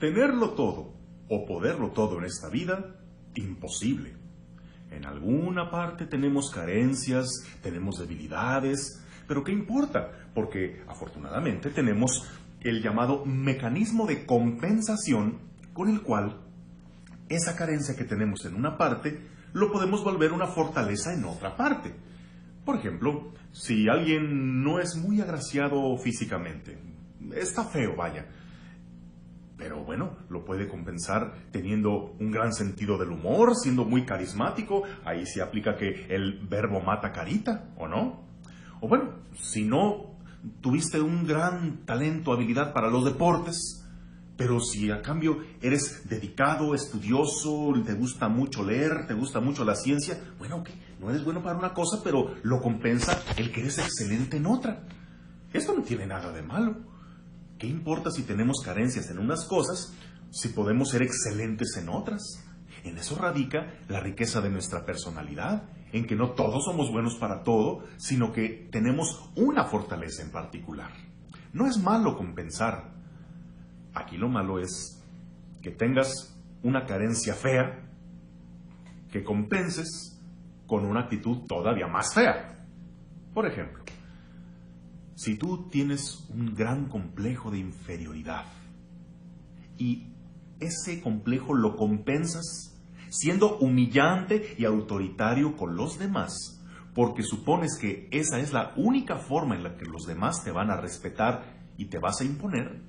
Tenerlo todo o poderlo todo en esta vida, imposible. En alguna parte tenemos carencias, tenemos debilidades, pero ¿qué importa? Porque afortunadamente tenemos el llamado mecanismo de compensación con el cual esa carencia que tenemos en una parte lo podemos volver una fortaleza en otra parte. Por ejemplo, si alguien no es muy agraciado físicamente, está feo, vaya, pero bueno, lo puede compensar teniendo un gran sentido del humor, siendo muy carismático. Ahí se aplica que el verbo mata carita, ¿o no? O bueno, si no tuviste un gran talento, habilidad para los deportes, pero si a cambio eres dedicado, estudioso, te gusta mucho leer, te gusta mucho la ciencia, bueno, ok, no eres bueno para una cosa, pero lo compensa el que eres excelente en otra. Esto no tiene nada de malo. ¿Qué importa si tenemos carencias en unas cosas, si podemos ser excelentes en otras? En eso radica la riqueza de nuestra personalidad, en que no todos somos buenos para todo, sino que tenemos una fortaleza en particular. No es malo compensar. Aquí lo malo es que tengas una carencia fea, que compenses con una actitud todavía más fea. Por ejemplo, si tú tienes un gran complejo de inferioridad y ese complejo lo compensas siendo humillante y autoritario con los demás, porque supones que esa es la única forma en la que los demás te van a respetar y te vas a imponer,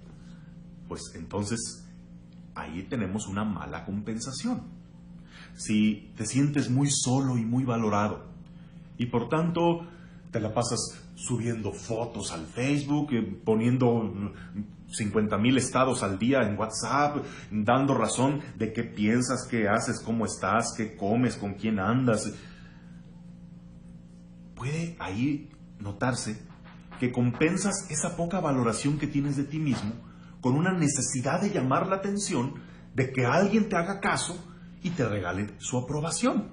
pues entonces ahí tenemos una mala compensación. Si te sientes muy solo y muy valorado y por tanto te la pasas subiendo fotos al Facebook, poniendo 50,000 estados al día en WhatsApp, dando razón de qué piensas, qué haces, cómo estás, qué comes, con quién andas. Puede ahí notarse que compensas esa poca valoración que tienes de ti mismo con una necesidad de llamar la atención, de que alguien te haga caso y te regale su aprobación.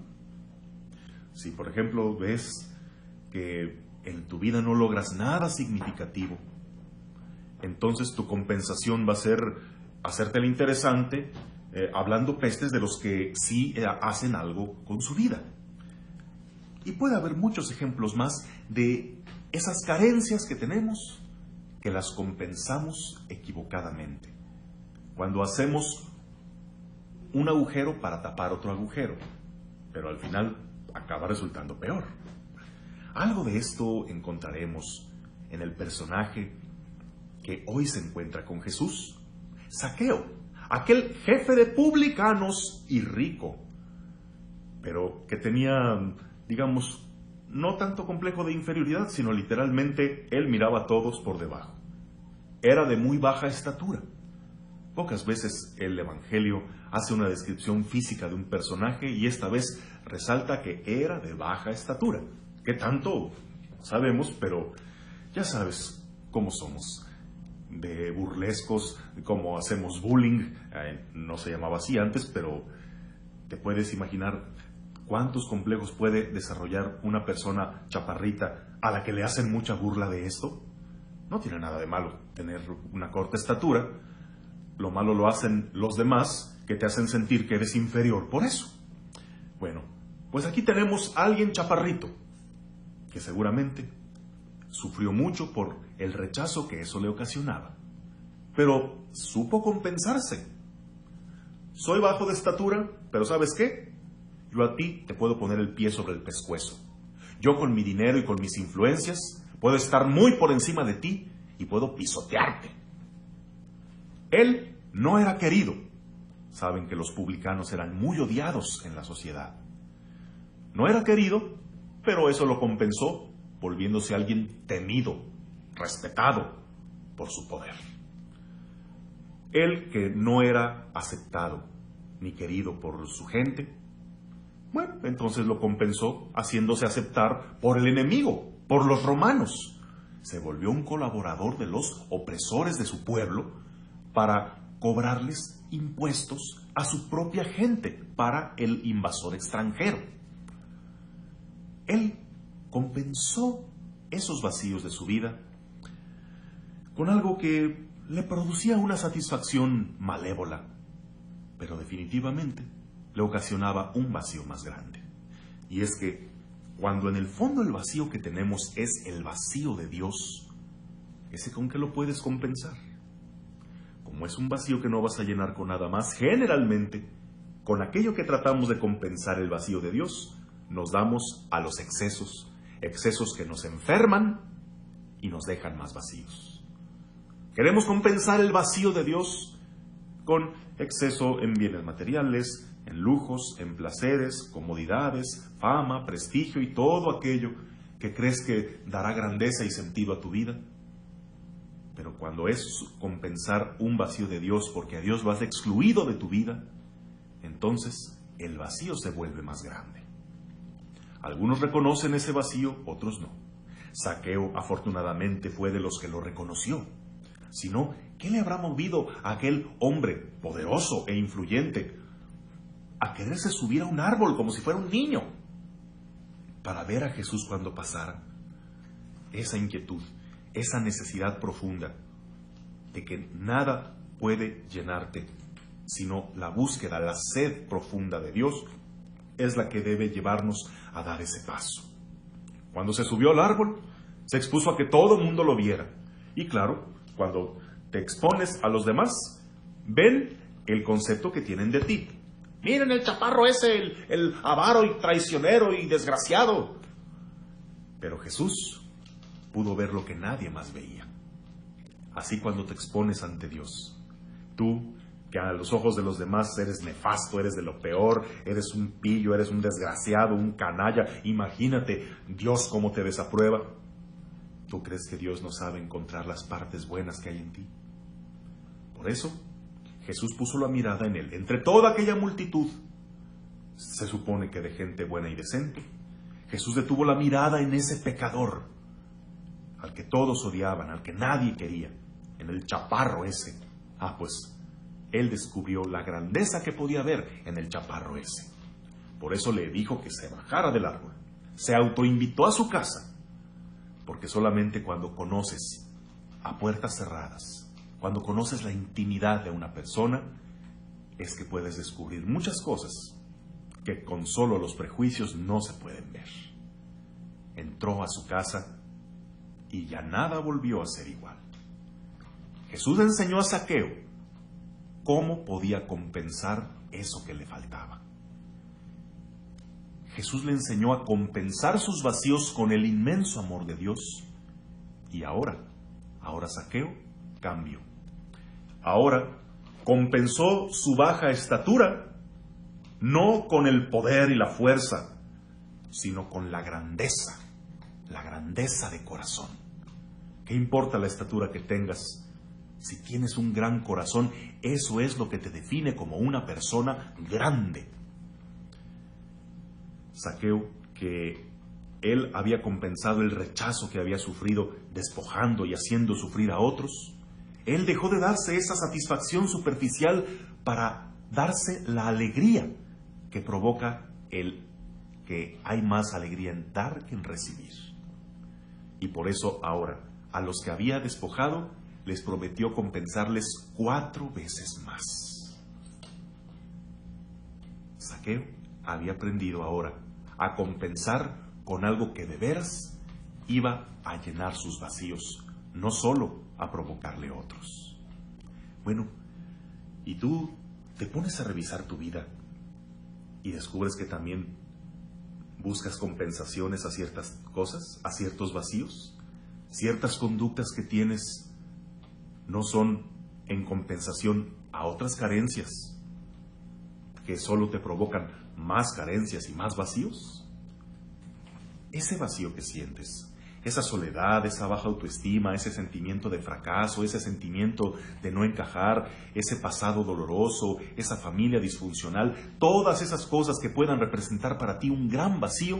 Si, por ejemplo, ves que en tu vida no logras nada significativo, entonces tu compensación va a ser hacerte el interesante, hablando pestes de los que sí hacen algo con su vida. Y puede haber muchos ejemplos más de esas carencias que tenemos, que las compensamos equivocadamente. Cuando hacemos un agujero para tapar otro agujero, pero al final acaba resultando peor. Algo de esto encontraremos en el personaje que hoy se encuentra con Jesús, Zaqueo, aquel jefe de publicanos y rico, pero que tenía, digamos, no tanto complejo de inferioridad, sino literalmente él miraba a todos por debajo. Era de muy baja estatura. Pocas veces el Evangelio hace una descripción física de un personaje y esta vez resalta que era de baja estatura. ¿Qué tanto? No sabemos, pero ya sabes cómo somos. De burlescos, cómo hacemos bullying. No se llamaba así antes, pero te puedes imaginar cuántos complejos puede desarrollar una persona chaparrita a la que le hacen mucha burla de esto. No tiene nada de malo tener una corta estatura. Lo malo lo hacen los demás, que te hacen sentir que eres inferior por eso. Bueno, pues aquí tenemos a alguien chaparrito, que seguramente sufrió mucho por el rechazo que eso le ocasionaba. Pero supo compensarse. Soy bajo de estatura, pero ¿sabes qué? Yo a ti te puedo poner el pie sobre el pescuezo. Yo con mi dinero y con mis influencias puedo estar muy por encima de ti y puedo pisotearte. Él no era querido. Saben que los publicanos eran muy odiados en la sociedad. No era querido, pero eso lo compensó, volviéndose alguien temido, respetado por su poder. Él que no era aceptado ni querido por su gente, bueno, entonces lo compensó haciéndose aceptar por el enemigo, por los romanos. Se volvió un colaborador de los opresores de su pueblo para cobrarles impuestos a su propia gente, para el invasor extranjero. Él compensó esos vacíos de su vida con algo que le producía una satisfacción malévola, pero definitivamente le ocasionaba un vacío más grande. Y es que cuando en el fondo el vacío que tenemos es el vacío de Dios, ¿ese con qué lo puedes compensar? Como es un vacío que no vas a llenar con nada más, generalmente, con aquello que tratamos de compensar el vacío de Dios, nos damos a los excesos, excesos que nos enferman y nos dejan más vacíos. Queremos compensar el vacío de Dios con exceso en bienes materiales, en lujos, en placeres, comodidades, fama, prestigio y todo aquello que crees que dará grandeza y sentido a tu vida. Pero cuando es compensar un vacío de Dios porque a Dios lo has excluido de tu vida, entonces el vacío se vuelve más grande. Algunos reconocen ese vacío, otros no. Zaqueo afortunadamente fue de los que lo reconoció. Si no, ¿qué le habrá movido a aquel hombre poderoso e influyente a quererse subir a un árbol como si fuera un niño para ver a Jesús cuando pasara? Esa inquietud, esa necesidad profunda de que nada puede llenarte, sino la búsqueda, la sed profunda de Dios, es la que debe llevarnos a dar ese paso. Cuando se subió al árbol, se expuso a que todo el mundo lo viera. Y claro, cuando te expones a los demás, ven el concepto que tienen de ti. Miren el chaparro ese, el avaro y traicionero y desgraciado. Pero Jesús pudo ver lo que nadie más veía. Así cuando te expones ante Dios, tú, que a los ojos de los demás eres nefasto, eres de lo peor, eres un pillo, eres un desgraciado, un canalla, imagínate Dios cómo te desaprueba. ¿Tú crees que Dios no sabe encontrar las partes buenas que hay en ti? Por eso, Jesús puso la mirada en él. Entre toda aquella multitud, se supone que de gente buena y decente, Jesús detuvo la mirada en ese pecador, al que todos odiaban, al que nadie quería, en el chaparro ese. Pues él descubrió la grandeza que podía haber en el chaparro ese. Por eso le dijo que se bajara del árbol. Se autoinvitó a su casa, porque solamente cuando conoces a puertas cerradas, cuando conoces la intimidad de una persona, es que puedes descubrir muchas cosas que con solo los prejuicios no se pueden ver. Entró a su casa y ya nada volvió a ser igual. Jesús le enseñó a Zaqueo cómo podía compensar eso que le faltaba. Jesús le enseñó a compensar sus vacíos con el inmenso amor de Dios. Y ahora Zaqueo cambió. Ahora compensó su baja estatura, no con el poder y la fuerza, sino con la grandeza de corazón. ¿Qué importa la estatura que tengas? Si tienes un gran corazón, eso es lo que te define como una persona grande. Zaqueo, que él había compensado el rechazo que había sufrido despojando y haciendo sufrir a otros, él dejó de darse esa satisfacción superficial para darse la alegría que provoca el que hay más alegría en dar que en recibir. Y por eso ahora, a los que había despojado, les prometió compensarles 4 veces más. Zaqueo había aprendido ahora a compensar con algo que de veras iba a llenar sus vacíos, no solo a provocarle otros. Bueno, y tú te pones a revisar tu vida y descubres que también buscas compensaciones a ciertas cosas, a ciertos vacíos. Ciertas conductas que tienes no son en compensación a otras carencias que solo te provocan más carencias y más vacíos. Ese vacío que sientes, esa soledad, esa baja autoestima, ese sentimiento de fracaso, ese sentimiento de no encajar, ese pasado doloroso, esa familia disfuncional, todas esas cosas que puedan representar para ti un gran vacío,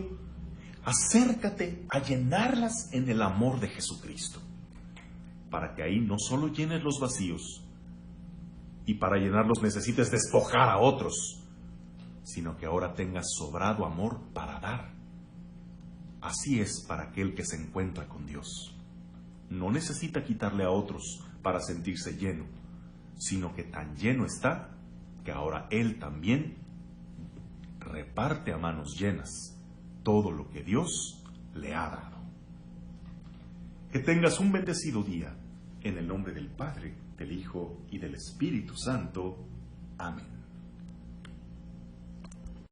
acércate a llenarlas en el amor de Jesucristo, para que ahí no solo llenes los vacíos, y para llenarlos necesites despojar a otros, sino que ahora tengas sobrado amor para dar. Así es para aquel que se encuentra con Dios. No necesita quitarle a otros para sentirse lleno, sino que tan lleno está que ahora Él también reparte a manos llenas todo lo que Dios le ha dado. Que tengas un bendecido día, en el nombre del Padre, del Hijo y del Espíritu Santo. Amén.